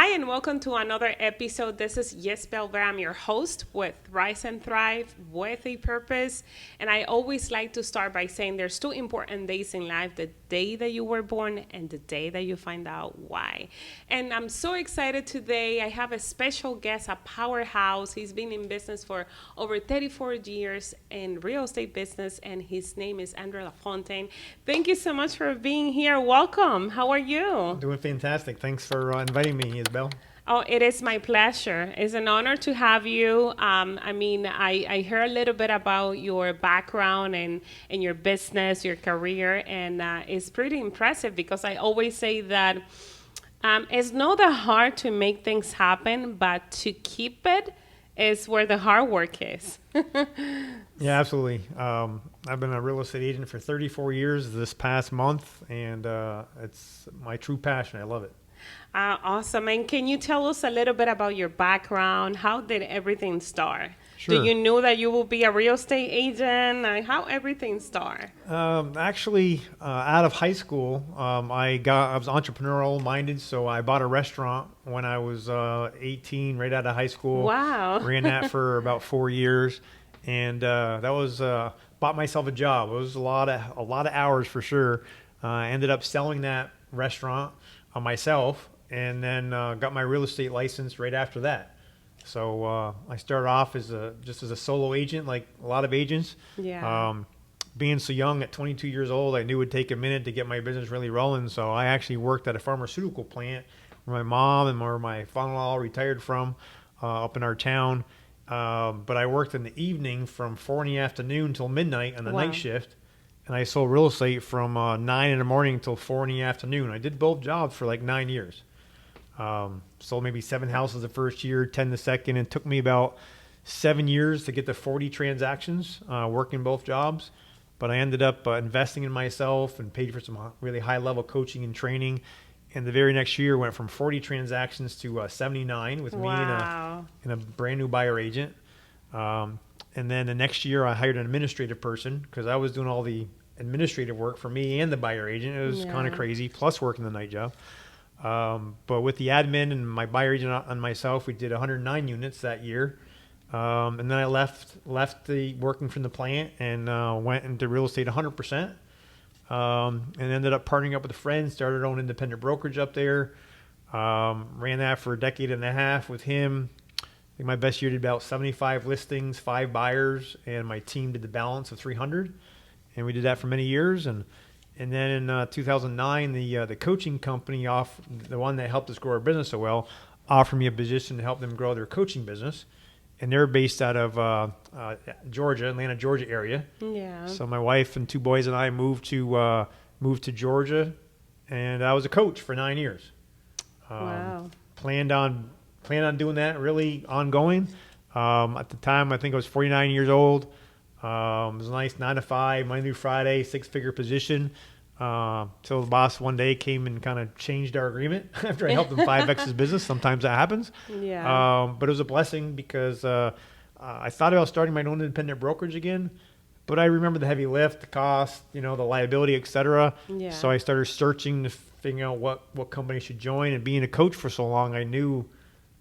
Hi, and welcome to another episode. This is Yisbel, where I'm your host with Rise and Thrive with a Purpose. And I always like to start by saying there's two important days in life: the day that you were born and the day that you find out why. And I'm so excited today. I have a special guest, a powerhouse. He's been in business for over 34 years in real estate business, and his name is LaFountain. Thank you so much for being here. Welcome. How are you? Doing fantastic. Thanks for inviting me, Yisbel. Oh, it is my pleasure. It's an honor to have you. I heard a little bit about your background and your business, your career, and it's pretty impressive because I always say that it's not that hard to make things happen, but to keep it is where the hard work is. Yeah, absolutely. I've been a real estate agent for 34 years this past month, and it's my true passion. I love it. Awesome. And can you tell us a little bit about your background? How did everything start? Sure. Do you know that you will be a real estate agent? How everything start? Actually, out of high school, I was entrepreneurial minded, so I bought a restaurant when I was 18, right out of high school. Wow. Ran that for about 4 years, and that was bought myself a job. It was a lot of hours for sure. I ended up selling that restaurant myself, and then got my real estate license right after that. So I started off just as a solo agent, like a lot of agents. Yeah. Being so young at 22 years old, I knew it would take a minute to get my business really rolling. So I actually worked at a pharmaceutical plant where my mom and where my father-in-law retired from up in our town. But I worked in the evening from 4 in the afternoon till midnight on the Wow. night shift. And I sold real estate from 9 in the morning until 4 in the afternoon. I did both jobs for like 9 years. Sold maybe 7 houses the first year, 10 the second. It took me about 7 years to get to 40 transactions working both jobs. But I ended up investing in myself and paid for some really high-level coaching and training. And the very next year went from 40 transactions to 79 with me Wow. and a brand new buyer agent. And then the next year I hired an administrative person because I was doing all the administrative work for me and the buyer agent. It was kind of crazy, plus working the night job. But with the admin and my buyer agent and myself, we did 109 units that year. And then I left the working from the plant and went into real estate 100%. And ended up partnering up with a friend, started our own independent brokerage up there. Ran that for a decade and a half with him. I think my best year did about 75 listings, 5 buyers, and my team did the balance of 300. And we did that for many years. And then in 2009, the coaching company, the one that helped us grow our business so well, offered me a position to help them grow their coaching business. And they're based out of Georgia, Atlanta, Georgia area. Yeah. So my wife and 2 boys and I moved to Georgia, and I was a coach for 9 years. Wow. Planned on doing that really ongoing. At the time, I think I was 49 years old. It was a nice 9 to 5, Monday through Friday, 6-figure position. Till the boss one day came and kind of changed our agreement after I helped him 5X his business. Sometimes that happens. Yeah. But it was a blessing because I thought about starting my own independent brokerage again, but I remember the heavy lift, the cost, the liability, et cetera. Yeah. So I started searching to figure out what company I should join. And being a coach for so long, I knew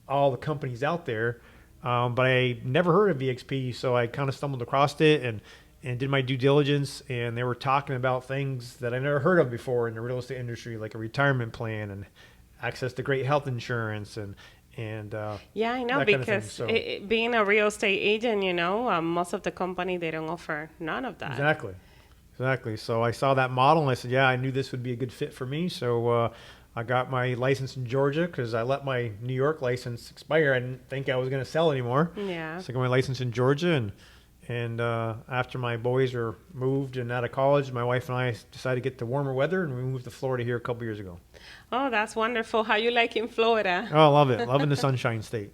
all the companies out there, but I never heard of VXP. So I kind of stumbled across it and did my due diligence, and they were talking about things that I never heard of before in the real estate industry, like a retirement plan and access to great health insurance and Yeah, I know, that kind of thing. because So being a real estate agent, most of the company, they don't offer none of that. exactly. So I saw that model and I said, yeah, I knew this would be a good fit for me. So I got my license in Georgia because I let my New York license expire. I didn't think I was going to sell anymore. Yeah. So I got my license in Georgia, and after my boys were moved and out of college, my wife and I decided to get to warmer weather, and we moved to Florida here a couple years ago. Oh, that's wonderful. How you like in Florida? Oh, I love it. Loving the Sunshine State.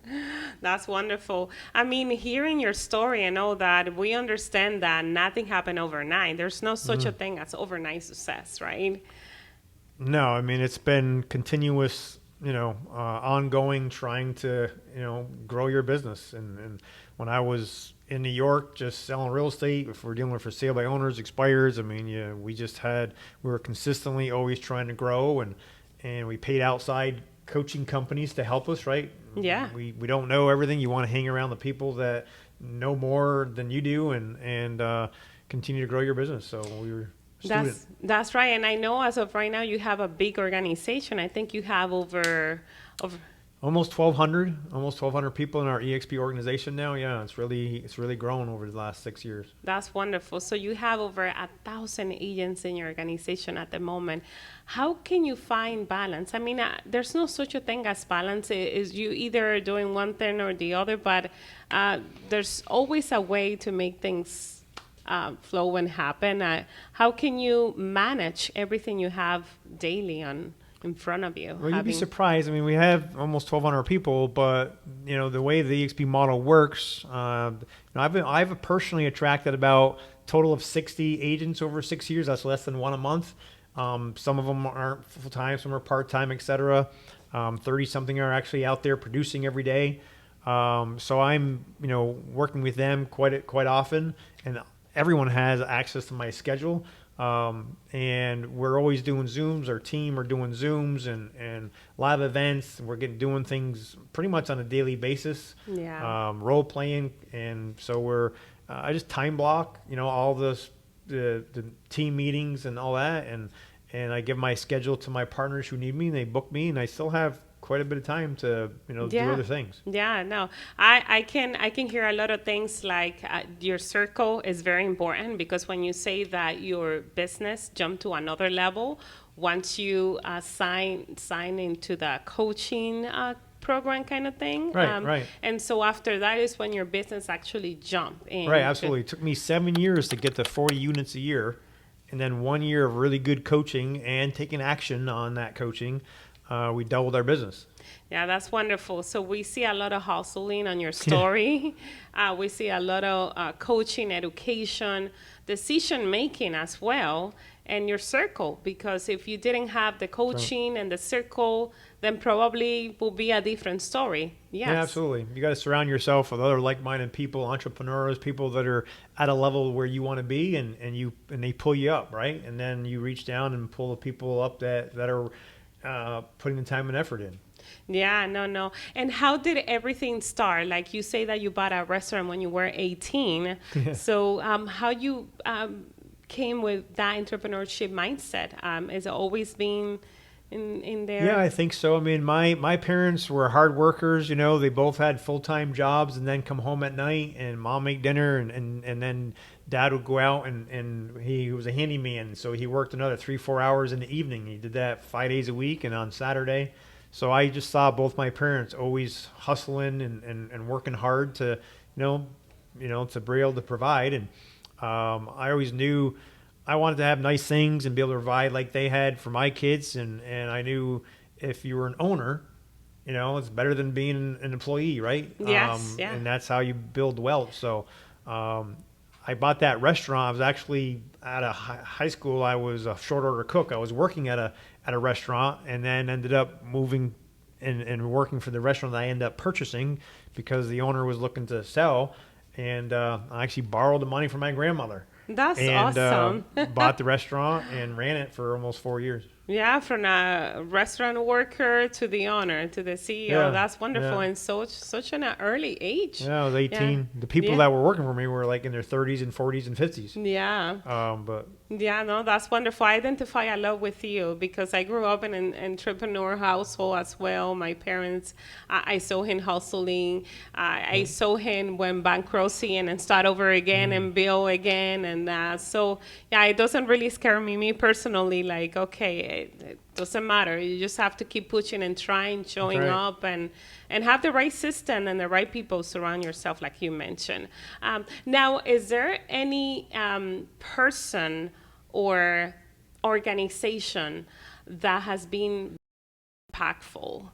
That's wonderful. I mean, hearing your story and all that, we understand that nothing happened overnight. There's no such a thing as overnight success, right? No, I mean, it's been continuous, ongoing, trying to, grow your business. And when I was in New York, just selling real estate, if we're dealing with for sale by owners, expires, I mean, we were consistently always trying to grow, and we paid outside coaching companies to help us, right? Yeah. We don't know everything. You want to hang around the people that know more than you do, and continue to grow your business. So we were a student. That's right. And I know as of right now you have a big organization. I think you have over Almost 1,200 people in our EXP organization now. Yeah, it's really grown over the last 6 years. That's wonderful. So you have over 1,000 agents in your organization at the moment. How can you find balance? I mean, there's no such a thing as balance. Is you either doing one thing or the other, but there's always a way to make things flow and happen. How can you manage everything you have daily in front of you? Well, you'd be surprised. I mean, we have almost 1,200 people, but the way the EXP model works, I've personally attracted about total of 60 agents over 6 years. That's less than one a month. Some of them aren't full time, some are part time, etc. 30 something are actually out there producing every day. So I'm working with them quite often, and everyone has access to my schedule. And we're always doing Zooms. Our team are doing Zooms and live events. We're doing things pretty much on a daily basis. Yeah. Role playing, and so I just time block, all the team meetings and all that, and I give my schedule to my partners who need me, and they book me, and I still have quite a bit of time to do other things. Yeah, no, I can hear a lot of things like your circle is very important, because when you say that your business jumped to another level once you sign into the coaching program kind of thing, right. And so after that is when your business actually jumped in. Right, absolutely. It took me 7 years to get to 40 units a year, and then 1 year of really good coaching and taking action on that coaching. We doubled our business. Yeah, that's wonderful. So we see a lot of hustling on your story. We see a lot of coaching, education, decision making as well, and your circle. Because if you didn't have the coaching and the circle, then probably will be a different story. Yes. Yeah, absolutely. You got to surround yourself with other like-minded people, entrepreneurs, people that are at a level where you want to be, and they pull you up, right? And then you reach down and pull the people up that are putting the time and effort in. Yeah, no. And how did everything start? Like you say that you bought a restaurant when you were 18. Yeah. So how you came with that entrepreneurship mindset? Has it always been in there? Yeah, I think so. I mean, my parents were hard workers. They both had full-time jobs and then come home at night, and mom make dinner, and then dad would go out, and he was a handyman. So he worked another 3-4 hours in the evening. He did that 5 days a week and on Saturday. So I just saw both my parents always hustling and working hard to, to be able to provide. And I always knew I wanted to have nice things and be able to provide like they had for my kids. And I knew if you were an owner, it's better than being an employee, right? Yes, yeah. And that's how you build wealth. So I bought that restaurant. I was actually at a high school. I was a short order cook. I was working at a restaurant, and then ended up moving and working for the restaurant that I ended up purchasing because the owner was looking to sell. And I actually borrowed the money from my grandmother. That's awesome. Bought the restaurant and ran it for almost 4 years. Yeah, from a restaurant worker to the owner, to the CEO. Yeah, That's wonderful. yeah. And such an early age. Yeah, I was 18. Yeah. The people that were working for me were like in their 30s and 40s and 50s. Yeah. But Yeah, no, that's wonderful. I identify a lot with you because I grew up in an entrepreneur household as well. My parents, I saw him hustling. I saw him when bankruptcy and then start over again and build again. And so, yeah, it doesn't really scare me personally. Like, okay, it doesn't matter. You just have to keep pushing and trying, showing right. up, and have the right system and the right people surround yourself, like you mentioned. Now, is there any person or organization that has been impactful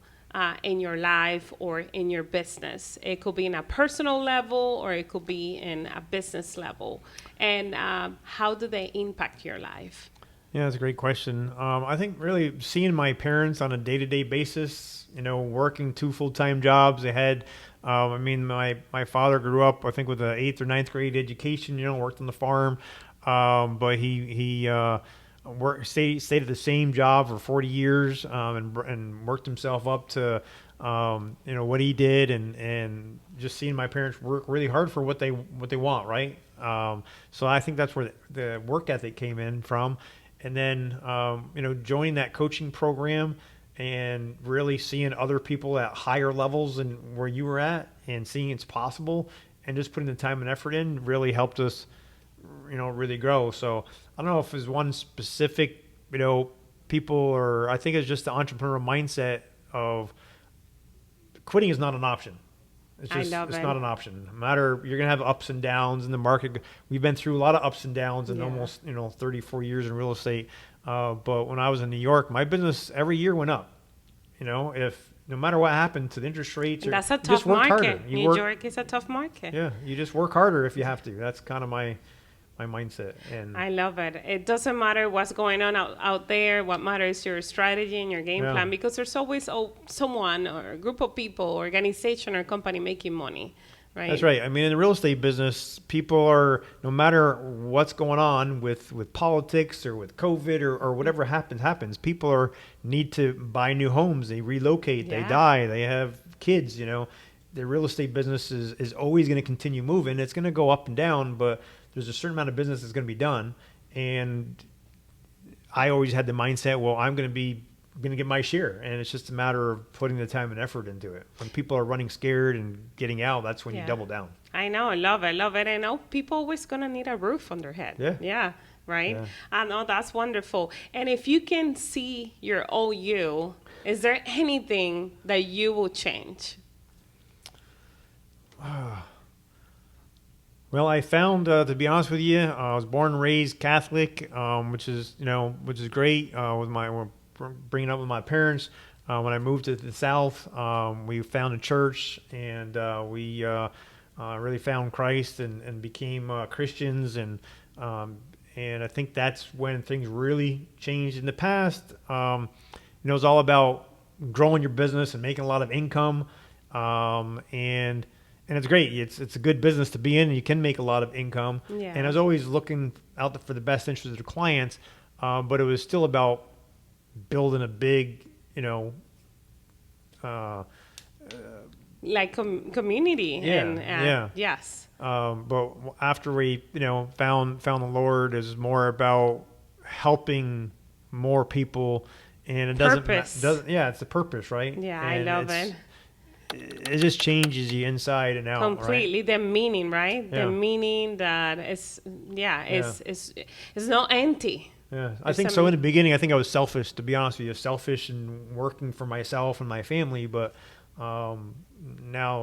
in your life or in your business? It could be in a personal level or it could be in a business level. And how do they impact your life? yeah, that's a great question. I think really seeing my parents on a day-to-day basis, working 2 full-time jobs. They had, my father grew up, I think, with an 8th or 9th grade education, worked on the farm. But he stayed at the same job for 40 years, and worked himself up to, what he did, and just seeing my parents work really hard for what they want, right? So I think that's where the work ethic came in from. And then, joining that coaching program and really seeing other people at higher levels than where you were at, and seeing it's possible, and just putting the time and effort in really helped us, really grow. So I don't know if it's one specific, people, or I think it's just the entrepreneurial mindset of quitting is not an option. It's not an option. No matter, you're going to have ups and downs in the market. We've been through a lot of ups and downs in almost, 34 years in real estate. But when I was in New York, my business every year went up. If no matter what happened to the interest rates, that's a tough market. New York is a tough market. Yeah, you just work harder if you have to. That's kind of my mindset. And I love it. It doesn't matter what's going on out there. What matters is your strategy and your game plan, because there's always someone or a group of people, organization, or company making money, right? That's right. I mean, in the real estate business, people are, no matter what's going on with politics or with COVID or whatever happens, people need to buy new homes. They relocate, they die, they have kids, The real estate business is always going to continue moving. It's going to go up and down, but there's a certain amount of business that's going to be done. And I always had the mindset, well, I'm going to get my share. And it's just a matter of putting the time and effort into it. When people are running scared and getting out, that's when you double down. I know. I love it. I know people always going to need a roof on their head. Yeah. Right? Yeah. I know. That's wonderful. And if you can see your old you, is there anything that you will change? Well, I found, to be honest with you, I was born and raised Catholic, which is great. Bringing up with my parents. When I moved to the South, we found a church, and we really found Christ and became Christians, and I think that's when things really changed. In the past, it was all about growing your business and making a lot of income, and it's great. It's a good business to be in, and you can make a lot of income. Yeah. And I was always looking out for the best interest of the clients, but it was still about building a big, community. Yes. But after we, found the Lord, is more about helping more people, and it doesn't. It's the purpose, right? Yeah, and I love it. It just changes you inside and out. Completely, right? The meaning, right? Yeah. The meaning that is not empty. Yeah, I think so. In the beginning, I think I was selfish, to be honest with you, selfish and working for myself and my family. But now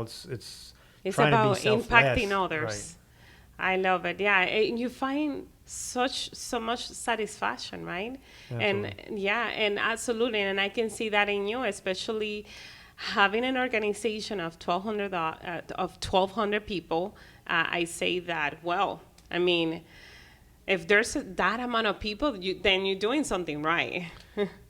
it's about impacting others. Right. I love it. Yeah, you find so much satisfaction, right? Absolutely. And absolutely, and I can see that in you, especially having an organization of 1,200 people. I say that, well, I mean, if there's that amount of people, then you're doing something right.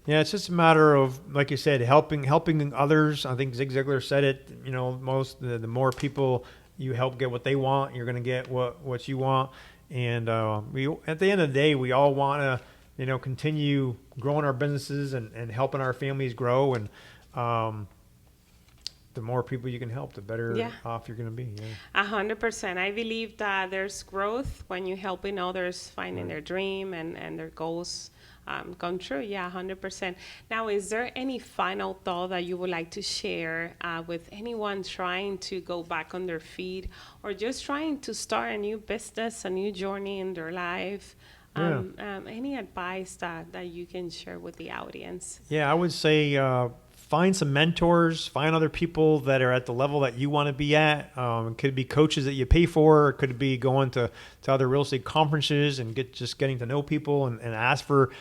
Yeah, it's just a matter of, like you said, helping others. I think Zig Ziglar said it. The more people you help get what they want, you're going to get what you want. And we, at the end of the day, we all want to, continue growing our businesses and helping our families grow. And the more people you can help, the better off you're going to be. 100%. I believe that there's growth when you're helping others finding their dream and their goals come true. 100%. Now, is there any final thought that you would like to share with anyone trying to go back on their feet, or just trying to start a new business, a new journey in their life? Any advice that you can share with the audience? Yeah, I would say find some mentors, find other people that are at the level that you want to be at. It could be coaches that you pay for. It could be going to other real estate conferences and getting to know people and ask for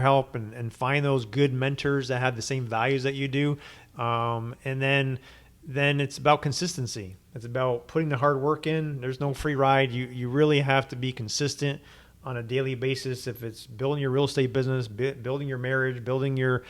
help and find those good mentors that have the same values that you do. And then it's about consistency. It's about putting the hard work in. There's no free ride. You really have to be consistent on a daily basis. If it's building your real estate business, building your marriage, building your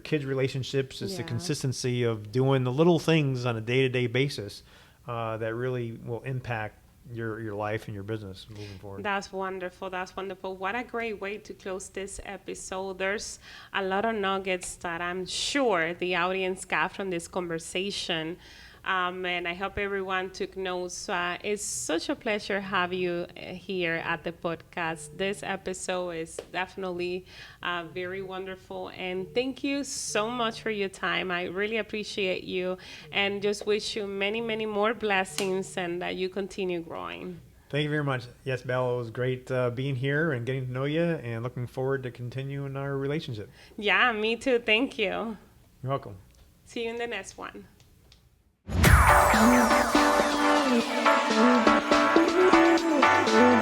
kids' relationships, it's the consistency of doing the little things on a day-to-day basis that really will impact your life and your business moving forward. That's wonderful. That's wonderful. What a great way to close this episode. There's a lot of nuggets that I'm sure the audience got from this conversation. And I hope everyone took notes. It's such a pleasure to have you here at the podcast. This episode is definitely very wonderful. And thank you so much for your time. I really appreciate you and just wish you many, many more blessings and that you continue growing. Thank you very much. Yes, Bella, it was great being here and getting to know you and looking forward to continuing our relationship. Yeah, me too. Thank you. You're welcome. See you in the next one. Thank you.